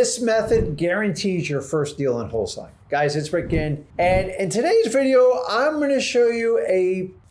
This method guarantees your first deal in wholesaling. Guys, it's Rick Ginn, and in today's video, I'm going to show you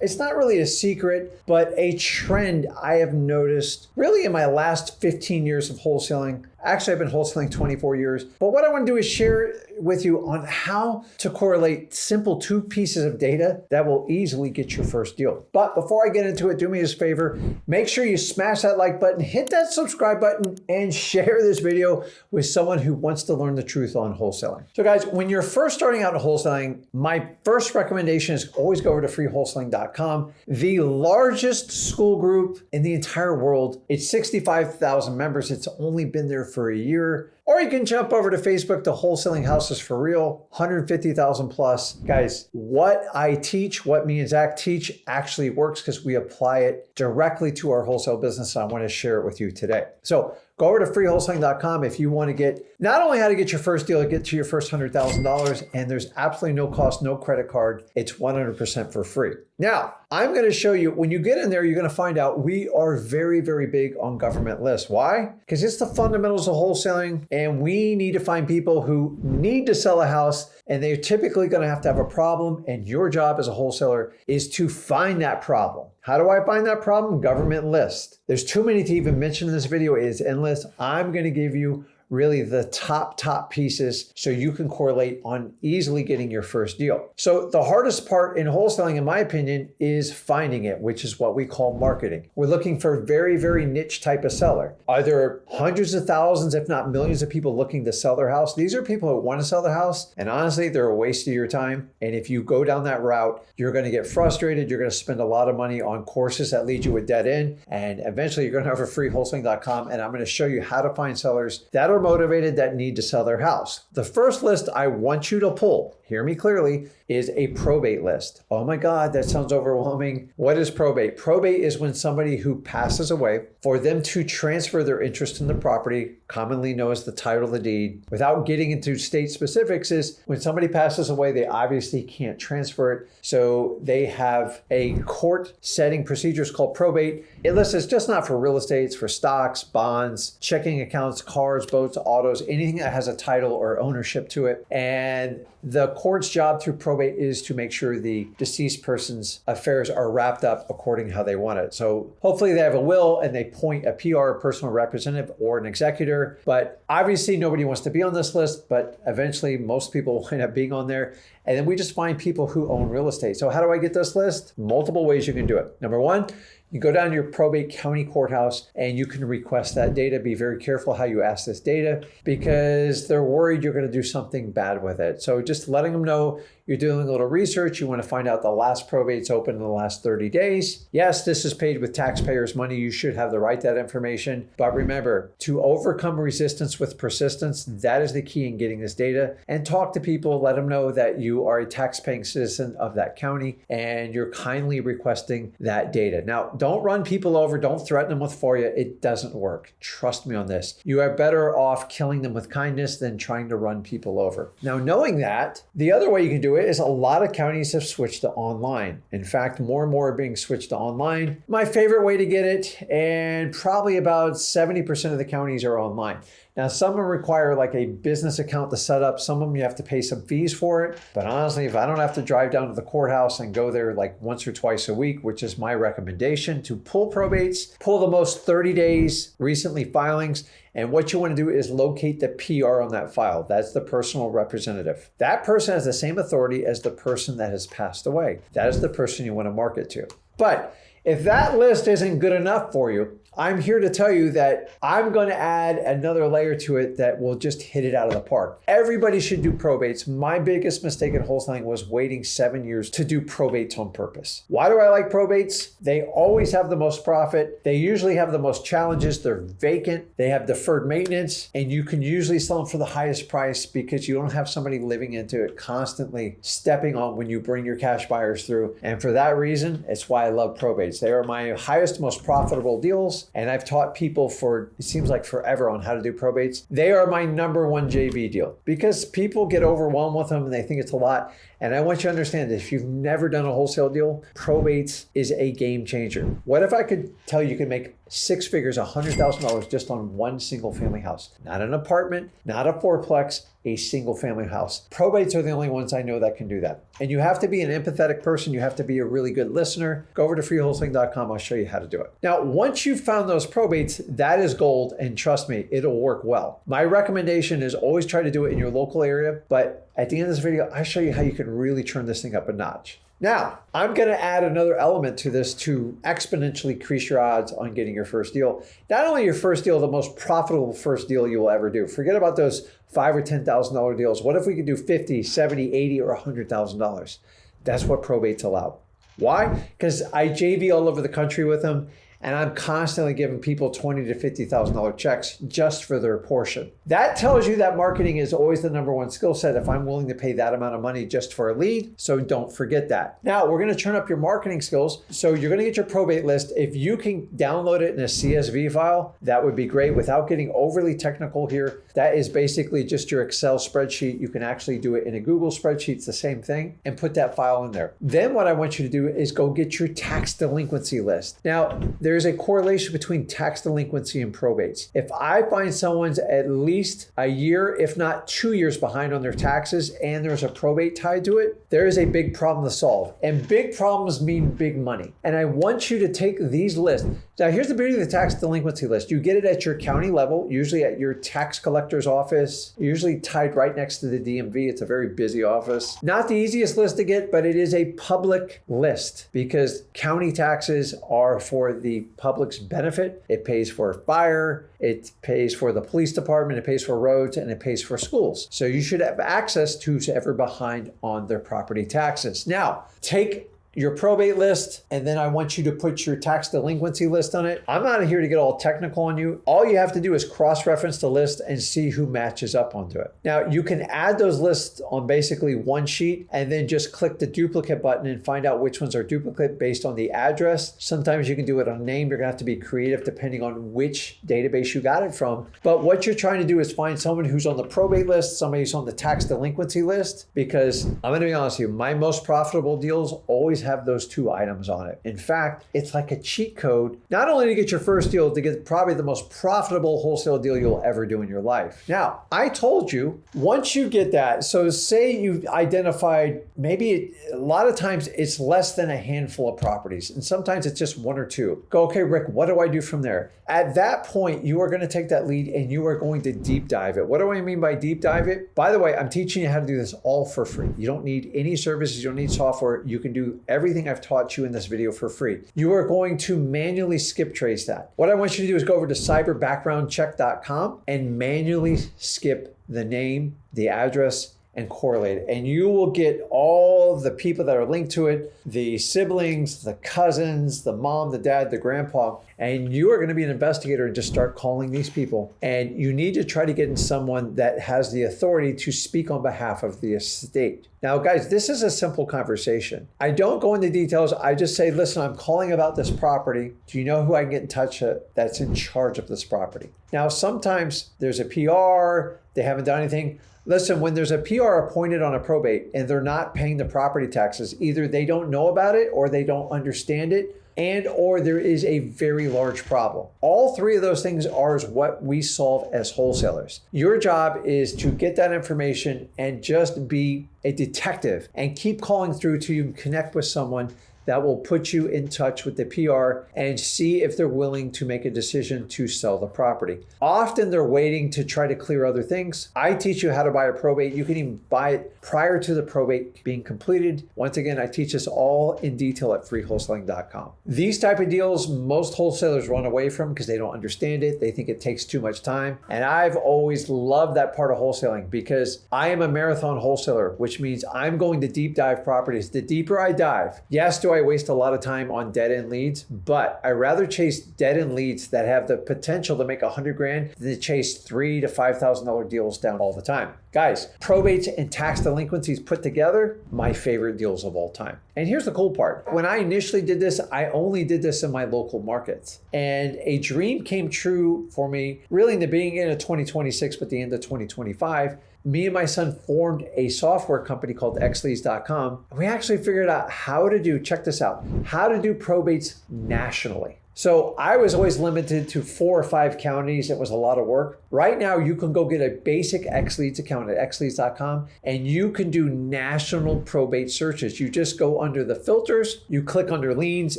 it's not really a secret, but a trend I have noticed really in my last 15 years of wholesaling. Actually, I've been wholesaling 24 years. But what I want to do is share with you on how to correlate simple two pieces of data that will easily get your first deal. But before I get into it, do me this favor, make sure you smash that like button, hit that subscribe button, and share this video with someone who wants to learn the truth on wholesaling. So guys, when you're first starting out in wholesaling, my first recommendation is always go over to freewholesaling.com, the largest school group in the entire world. It's 65,000 members. It's only been there for a year. Or you can jump over to Facebook to Wholesaling Houses for Real, 150,000 plus. Guys, what I teach, what me and Zach teach actually works because we apply it directly to our wholesale business. I want to share it with you today. So go over to freewholesaling.com if you want to get not only how to get your first deal, get to your first $100,000, and there's absolutely no cost, no credit card. It's 100% for free. Now, I'm going to show you, when you get in there, you're going to find out we are very, very big on government lists. Why? Because it's the fundamentals of wholesaling, and we need to find people who need to sell a house, and they're typically going to have a problem, and your job as a wholesaler is to find that problem. How do I find that problem? Government list. There's too many to even mention in this video. It is endless. I'm going to give you really the top pieces so you can correlate on easily getting your first deal. So the hardest part in wholesaling, in my opinion, is finding it, which is what we call marketing. We're looking for a very, very niche type of seller. Are there hundreds of thousands, if not millions of people looking to sell their house? These are people who want to sell their house, and honestly, they're a waste of your time. And if you go down that route, you're going to get frustrated. You're going to spend a lot of money on courses that lead you a dead end. And eventually you're going to have a freewholesaling.com, and I'm going to show you how to find sellers that are motivated, that need to sell their house. The first list I want you to pull, hear me clearly, is a probate list. Oh my God, that sounds overwhelming. What is probate? Probate is when somebody who passes away, for them to transfer their interest in the property, commonly known as the title of the deed, without getting into state specifics, is when somebody passes away, they obviously can't transfer it. So they have a court setting procedures called probate. It lists it's just not for real estate, it's for stocks, bonds, checking accounts, cars, boats, autos, anything that has a title or ownership to it. And the court's job through probate is to make sure the deceased person's affairs are wrapped up according to how they want it. So hopefully they have a will and they appoint a PR, a personal representative, or an executor. But obviously nobody wants to be on this list, but eventually most people wind up being on there. And then we just find people who own real estate. So how do I get this list? Multiple ways you can do it. Number one, you go down to your probate county courthouse and you can request that data. Be very careful how you ask this data because they're worried you're going to do something bad with it. So just letting them know you're doing a little research. You want to find out the last probate's open in the last 30 days. Yes, this is paid with taxpayers' money. You should have the right to that information. But remember, to overcome resistance with persistence, that is the key in getting this data. And talk to people, let them know that you are a tax-paying citizen of that county and you're kindly requesting that data. Now, don't run people over. Don't threaten them with FOIA. It doesn't work. Trust me on this. You are better off killing them with kindness than trying to run people over. Now, knowing that, the other way you can do it is a lot of counties have switched to online. In fact, more and more are being switched to online. My favorite way to get it, and probably about 70% of the counties are online. Now, some of them require like a business account to set up. Some of them you have to pay some fees for it. But honestly, if I don't have to drive down to the courthouse and go there like once or twice a week, which is my recommendation to pull probates, pull the most 30 days recently filings. And what you want to do is locate the PR on that file. That's the personal representative. That person has the same authority as the person that has passed away. That is the person you want to market to. But if that list isn't good enough for you, I'm here to tell you that I'm going to add another layer to it that will just hit it out of the park. Everybody should do probates. My biggest mistake in wholesaling was waiting 7 years to do probates on purpose. Why do I like probates? They always have the most profit. They usually have the most challenges. They're vacant. They have deferred maintenance, and you can usually sell them for the highest price because you don't have somebody living into it constantly stepping on when you bring your cash buyers through. And for that reason, it's why I love probates. They are my highest, most profitable deals. And I've taught people for, it seems like forever, on how to do probates. They are my number one JV deal because people get overwhelmed with them and they think it's a lot. And I want you to understand that if you've never done a wholesale deal, probates is a game changer. What if I could tell you can make 6 figures, $100,000 just on one single family house. Not an apartment, not a fourplex, a single family house. Probates are the only ones I know that can do that. And you have to be an empathetic person. You have to be a really good listener. Go over to freewholesaling.com. I'll show you how to do it. Now, once you've found those probates, that is gold. And trust me, it'll work well. My recommendation is always try to do it in your local area. But at the end of this video, I show you how you can really turn this thing up a notch. Now, I'm going to add another element to this to exponentially increase your odds on getting your first deal. Not only your first deal, the most profitable first deal you will ever do. Forget about those $5,000 or $10,000 deals. What if we could do $50,000, $70,000, $80,000, or $100,000? That's what probates allow. Why? Because I JV all over the country with them. And I'm constantly giving people $20,000 to $50,000 checks just for their portion. That tells you that marketing is always the number one skill set if I'm willing to pay that amount of money just for a lead. So don't forget that. Now we're going to turn up your marketing skills. So you're going to get your probate list. If you can download it in a CSV file, that would be great. Without getting overly technical here, that is basically just your Excel spreadsheet. You can actually do it in a Google spreadsheet. It's the same thing, and put that file in there. Then what I want you to do is go get your tax delinquency list. Now, there's a correlation between tax delinquency and probates. If I find someone's at least a year, if not 2 years behind on their taxes, and there's a probate tied to it, there is a big problem to solve. And big problems mean big money. And I want you to take these lists. Now, here's the beauty of the tax delinquency list. You get it at your county level, usually at your tax collector's office, usually tied right next to the DMV. It's a very busy office. Not the easiest list to get, but it is a public list because county taxes are for the public's benefit. It pays for fire, it pays for the police department, it pays for roads, and it pays for schools. So you should have access to who's ever behind on their property taxes. Now, take your probate list, and then I want you to put your tax delinquency list on it. I'm not here to get all technical on you. All you have to do is cross-reference the list and see who matches up onto it. Now, you can add those lists on basically one sheet and then just click the duplicate button and find out which ones are duplicate based on the address. Sometimes you can do it on name. You're gonna have to be creative depending on which database you got it from. But what you're trying to do is find someone who's on the probate list, somebody who's on the tax delinquency list, because I'm gonna be honest with you, my most profitable deals always have those two items on it. In fact, it's like a cheat code, not only to get your first deal, to get probably the most profitable wholesale deal you'll ever do in your life. Now, I told you, once you get that, so say you've identified, maybe a lot of times it's less than a handful of properties, and sometimes it's just one or two. Go, okay, Rick, what do I do from there? At that point, you are going to take that lead and you are going to deep dive it. What do I mean by deep dive it? By the way, I'm teaching you how to do this all for free. You don't need any services, you don't need software. You can do everything I've taught you in this video for free. You are going to manually skip trace that. What I want you to do is go over to cyberbackgroundcheck.com and manually skip the name, the address, and correlate it. And you will get all the people that are linked to it, the siblings, the cousins, the mom, the dad, the grandpa, and you are going to be an investigator and just start calling these people. And you need to try to get in someone that has the authority to speak on behalf of the estate. Now, guys, this is a simple conversation. I don't go into details. I just say, listen, I'm calling about this property. Do you know who I can get in touch with that's in charge of this property? Now, sometimes there's a PR, they haven't done anything. Listen, when there's a PR appointed on a probate and they're not paying the property taxes, either they don't know about it or they don't understand it, and or there is a very large problem. All three of those things are what we solve as wholesalers. Your job is to get that information and just be a detective and keep calling through till you connect with someone that will put you in touch with the PR and see if they're willing to make a decision to sell the property. Often they're waiting to try to clear other things. I teach you how to buy a probate. You can even buy it prior to the probate being completed. Once again, I teach this all in detail at freewholesaling.com. These type of deals, most wholesalers run away from because they don't understand it. They think it takes too much time. And I've always loved that part of wholesaling because I am a marathon wholesaler, which means I'm going to deep dive properties. The deeper I dive, yes, do I waste a lot of time on dead-end leads, but I rather chase dead-end leads that have the potential to make $100,000 than to chase $3,000 to $5,000 deals down all the time. Guys, probates and tax delinquencies put together, my favorite deals of all time. And here's the cool part. When I initially did this, I only did this in my local markets. And a dream came true for me really in the beginning of 2026, but the end of 2025. Me and my son formed a software company called xleads.com. We actually figured out how to do, check this out, how to do probates nationally. So I was always limited to 4 or 5 counties. It was a lot of work. Right now, you can go get a basic XLeads account at xleads.com and you can do national probate searches. You just go under the filters, you click under liens,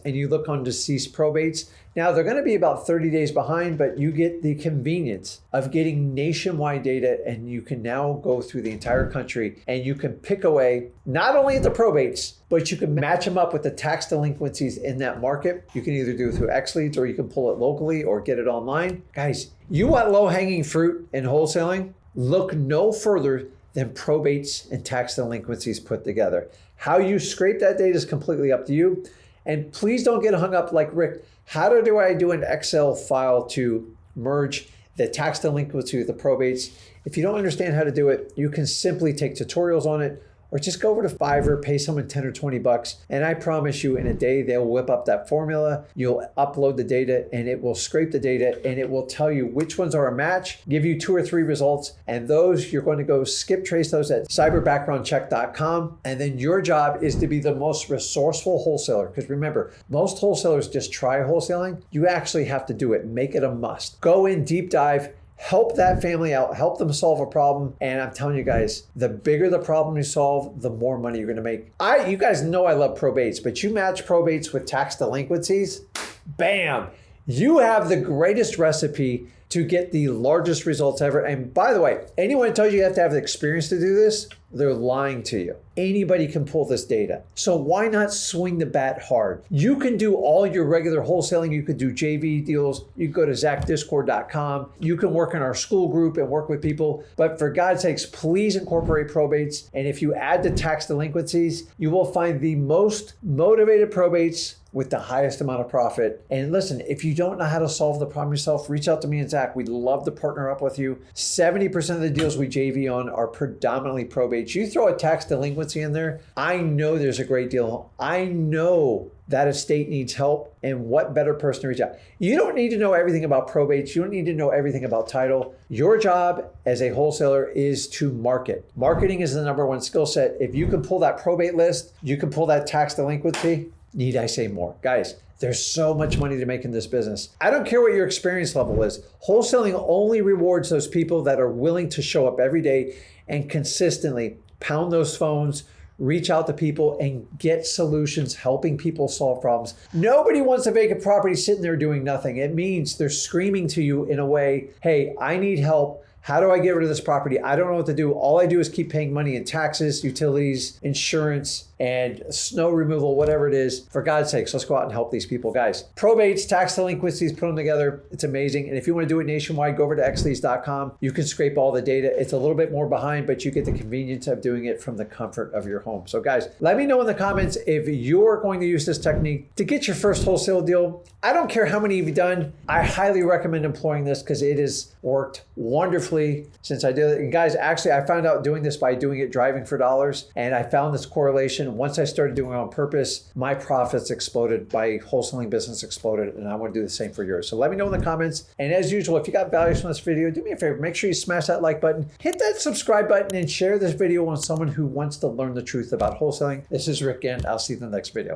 and you look on deceased probates. Now, they're going to be about 30 days behind, but you get the convenience of getting nationwide data, and you can now go through the entire country and you can pick away not only at the probates, but you can match them up with the tax delinquencies in that market. You can either do it through XLeads or you can pull it locally or get it online. Guys, you want low-hanging fruit in wholesaling? Look no further than probates and tax delinquencies put together. How you scrape that data is completely up to you. And please don't get hung up like Rick. How do I do an Excel file to merge the tax delinquency with the probates? If you don't understand how to do it, you can simply take tutorials on it, or just go over to Fiverr, pay someone 10 or 20 bucks. And I promise you in a day, they'll whip up that formula. You'll upload the data and it will scrape the data and it will tell you which ones are a match, give you 2 or 3 results. And those, you're going to go skip trace those at cyberbackgroundcheck.com. And then your job is to be the most resourceful wholesaler. Because remember, most wholesalers just try wholesaling. You actually have to do it. Make it a must. Go in, deep dive, help that family out, help them solve a problem. And I'm telling you guys, the bigger the problem you solve, the more money you're gonna make. You guys know I love probates, but you match probates with tax delinquencies, bam, you have the greatest recipe to get the largest results ever. And by the way, anyone who tells you have to have the experience to do this, they're lying to you. Anybody can pull this data. So why not swing the bat hard? You can do all your regular wholesaling. You could do JV deals. You can go to zachdiscord.com. You can work in our school group and work with people. But for God's sakes, please incorporate probates. And if you add the tax delinquencies, you will find the most motivated probates with the highest amount of profit. And listen, if you don't know how to solve the problem yourself, reach out to me and Zach. We'd love to partner up with you. 70% of the deals we JV on are predominantly probates. You throw a tax delinquency in there, I know there's a great deal. I know that estate needs help, and what better person to reach out. You don't need to know everything about probates. You don't need to know everything about title. Your job as a wholesaler is to market. Marketing is the #1 skill set. If you can pull that probate list, you can pull that tax delinquency. Need I say more? Guys, there's so much money to make in this business. I don't care what your experience level is. Wholesaling only rewards those people that are willing to show up every day and consistently pound those phones, reach out to people and get solutions, helping people solve problems. Nobody wants a vacant property sitting there doing nothing. It means they're screaming to you in a way, hey, I need help. How do I get rid of this property? I don't know what to do. All I do is keep paying money in taxes, utilities, insurance, and snow removal, whatever it is. For God's sakes, let's go out and help these people, guys. Probates, tax delinquencies, put them together. It's amazing. And if you want to do it nationwide, go over to xleads.com. You can scrape all the data. It's a little bit more behind, but you get the convenience of doing it from the comfort of your home. So guys, let me know in the comments if you're going to use this technique to get your first wholesale deal. I don't care how many you've done. I highly recommend employing this because it has worked wonderfully since I did it. And guys, actually, I found out doing this by doing it driving for dollars. And I found this correlation. Once I started doing it on purpose, my profits exploded, my wholesaling business exploded, and I want to do the same for yours. So let me know in the comments. And as usual, if you got value from this video, do me a favor, make sure you smash that like button, hit that subscribe button, and share this video with someone who wants to learn the truth about wholesaling. This is Rick Ginn. I'll see you in the next video.